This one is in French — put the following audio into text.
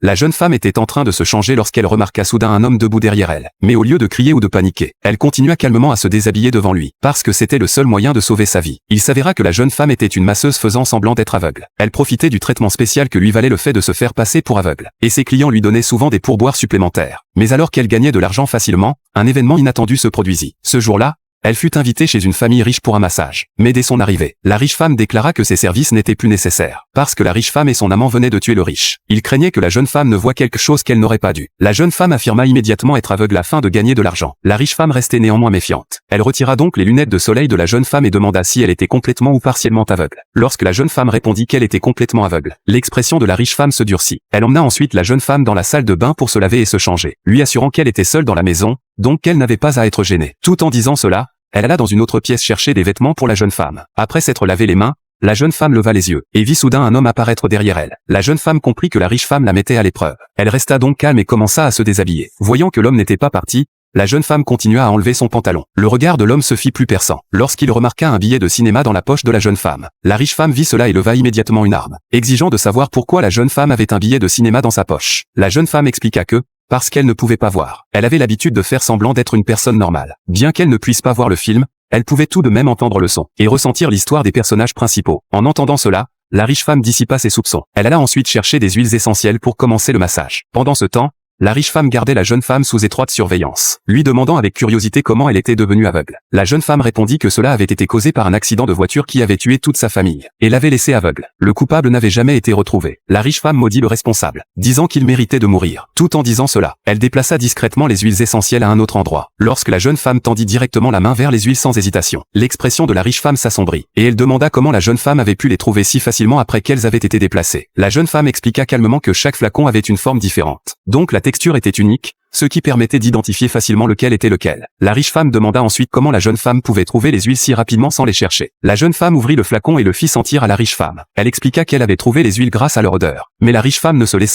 La jeune femme était en train de se changer lorsqu'elle remarqua soudain un homme debout derrière elle. Mais au lieu de crier ou de paniquer, elle continua calmement à se déshabiller devant lui, parce que c'était le seul moyen de sauver sa vie. Il s'avéra que la jeune femme était une masseuse faisant semblant d'être aveugle. Elle profitait du traitement spécial que lui valait le fait de se faire passer pour aveugle. Et ses clients lui donnaient souvent des pourboires supplémentaires. Mais alors qu'elle gagnait de l'argent facilement, un événement inattendu se produisit. Ce jour-là, elle fut invitée chez une famille riche pour un massage. Mais dès son arrivée, la riche femme déclara que ses services n'étaient plus nécessaires, parce que la riche femme et son amant venaient de tuer le riche. Il craignait que la jeune femme ne voie quelque chose qu'elle n'aurait pas dû. La jeune femme affirma immédiatement être aveugle afin de gagner de l'argent. La riche femme restait néanmoins méfiante. Elle retira donc les lunettes de soleil de la jeune femme et demanda si elle était complètement ou partiellement aveugle. Lorsque la jeune femme répondit qu'elle était complètement aveugle, l'expression de la riche femme se durcit. Elle emmena ensuite la jeune femme dans la salle de bain pour se laver et se changer, lui assurant qu'elle était seule dans la maison, donc qu'elle n'avait pas à être gênée. Tout en disant cela, elle alla dans une autre pièce chercher des vêtements pour la jeune femme. Après s'être lavé les mains, la jeune femme leva les yeux, et vit soudain un homme apparaître derrière elle. La jeune femme comprit que la riche femme la mettait à l'épreuve. Elle resta donc calme et commença à se déshabiller. Voyant que l'homme n'était pas parti, la jeune femme continua à enlever son pantalon. Le regard de l'homme se fit plus perçant, lorsqu'il remarqua un billet de cinéma dans la poche de la jeune femme. La riche femme vit cela et leva immédiatement une arme, exigeant de savoir pourquoi la jeune femme avait un billet de cinéma dans sa poche. La jeune femme expliqua que, parce qu'elle ne pouvait pas voir, elle avait l'habitude de faire semblant d'être une personne normale. Bien qu'elle ne puisse pas voir le film, elle pouvait tout de même entendre le son, et ressentir l'histoire des personnages principaux. En entendant cela, la riche femme dissipa ses soupçons. Elle alla ensuite chercher des huiles essentielles pour commencer le massage. Pendant ce temps, la riche femme gardait la jeune femme sous étroite surveillance, lui demandant avec curiosité comment elle était devenue aveugle. La jeune femme répondit que cela avait été causé par un accident de voiture qui avait tué toute sa famille, et l'avait laissée aveugle. Le coupable n'avait jamais été retrouvé. La riche femme maudit le responsable, disant qu'il méritait de mourir. Tout en disant cela, elle déplaça discrètement les huiles essentielles à un autre endroit. Lorsque la jeune femme tendit directement la main vers les huiles sans hésitation, l'expression de la riche femme s'assombrit, et elle demanda comment la jeune femme avait pu les trouver si facilement après qu'elles avaient été déplacées. La jeune femme expliqua calmement que chaque flacon avait une forme différente, donc la texture était unique, ce qui permettait d'identifier facilement lequel était lequel. La riche femme demanda ensuite comment la jeune femme pouvait trouver les huiles si rapidement sans les chercher. La jeune femme ouvrit le flacon et le fit sentir à la riche femme. Elle expliqua qu'elle avait trouvé les huiles grâce à leur odeur. Mais la riche femme ne se laissa